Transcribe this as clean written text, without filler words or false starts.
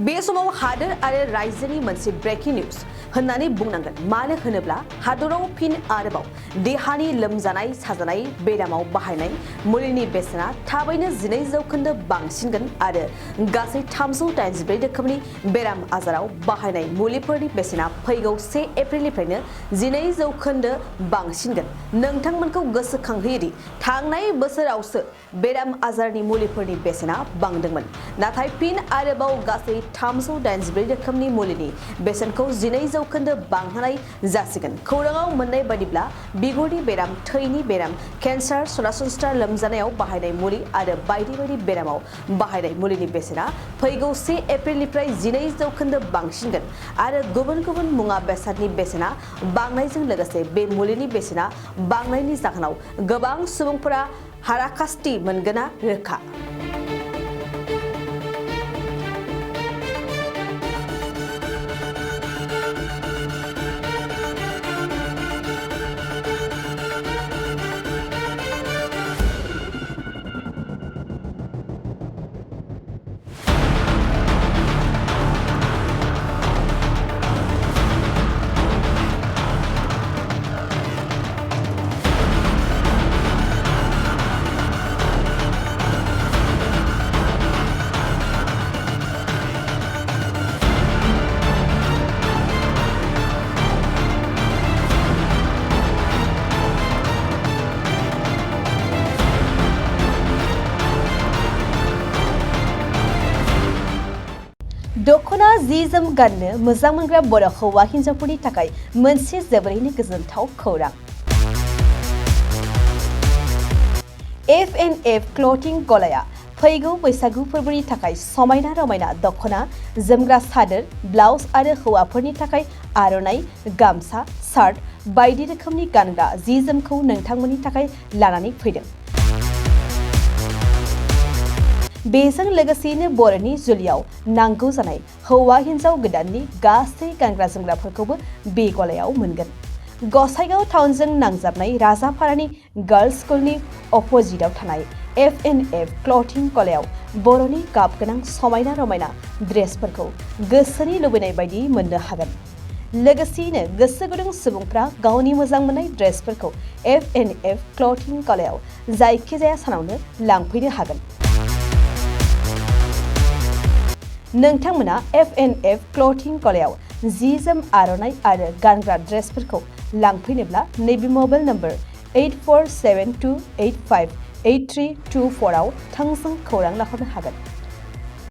बे समाव हादोर आरो रायजोनि मोनसे ब्रेकिं निउज होननानै बुंनांगोन मानो होनोब्ला हादराव फिन आरोबाव देहानि लोमजानाय साजानाय बेरामाव बाहायनाय मुलिनि बेसेना थाबैनो 12% बांसिनगोन आरो गासै 384 रोखोमनि बेराम आजाराव बाहायनाय मुलिफोरनि बेसेना फैगौ 1 एप्रिलनिफ्रायनो 12% बांसिनगोन। नोंथांमोनखौ गोसोखांहोयोदि थांनाय बोसोरावसो बेराम आजारनि मुलिफोरनि बेसेना बांदोंमोन, नाथाय फिन आरोबाव गासै 384 रोखोमनि मुलिनि बेसेनखौ 12% बांहोनाय जासिगोन। खौराङाव मोननाय बायदिब्ला बिगुरनि बेराम, थैनि बेराम, केन्सार, सरासनस्रा लोमजानायाव बाहायनाय मुलि आरो बायदि बायदि बेरामाव बाहायनाय मुलिनि बेसेना फैगौ 1 एप्रिलनिफ्राय 12% बांसिनगोन आरो गुबुन गुबुन मुवा बेसादनि बेसेना बांनायजों लोगोसे बे मुलिनि बेसेना बांनायनि जाहोनाव गोबां सुबुंफोरा हाराखास्ति मोनगोना रोखा। दखना जि-जोम गाननो मोजां मोनग्रा बर' हौवा हिन्जावफोरनि थाखाय मोनसे जोबोरैनो गोजोनथाव खौरां। F&F क्लथिं गलाया फैगौ बैसागु फोरबोनि थाखाय समायना रमायना दखना, जोमग्रा सादोर, ब्लाउज आरो हौवाफोरनि थाखाय आर'नाइ, गामसा, शार्ट बायदि रोखोमनि गानग्रा जि-जोमखौ नोंथांमोननि थाखाय लानानै फैदों। बेजों लोगोसेनो बर'नि जुलियाव नांगौ जानाय हौवा हिन्जाव गोदाननि गासै गानग्रा जोमग्राफोरखौबो बे गलायाव मोनगोन। गसाइगाव टाउनजों नांजाबनाय राजापारानि गार्लस स्कुलनि अपोजिटआव थानाय F&F क्लथिं गलायाव बर'नि गाब गोनां समायना रमायना ड्रेसफोरखौ गोसोनि लुबैनाय बायदि मोननो हागोन। लोगोसेयैनो गोसो गुदुं सुबुंफ्रा गावनि मोजां मोननाय ड्रेसफोरखौ F&F क्लथिं गलायाव जायखिजाया सानावनो लांफैनो हागोन। नोंथांमोना F&F क्लथिं गलायाव जि-जोम, आर'नाइ आरो गानग्रा ड्रेसफोरखौ लांफैनोब्ला नैबे मबाइल नम्बर 8472858324 आव थोंजों खौरां लाहरनो हागोन।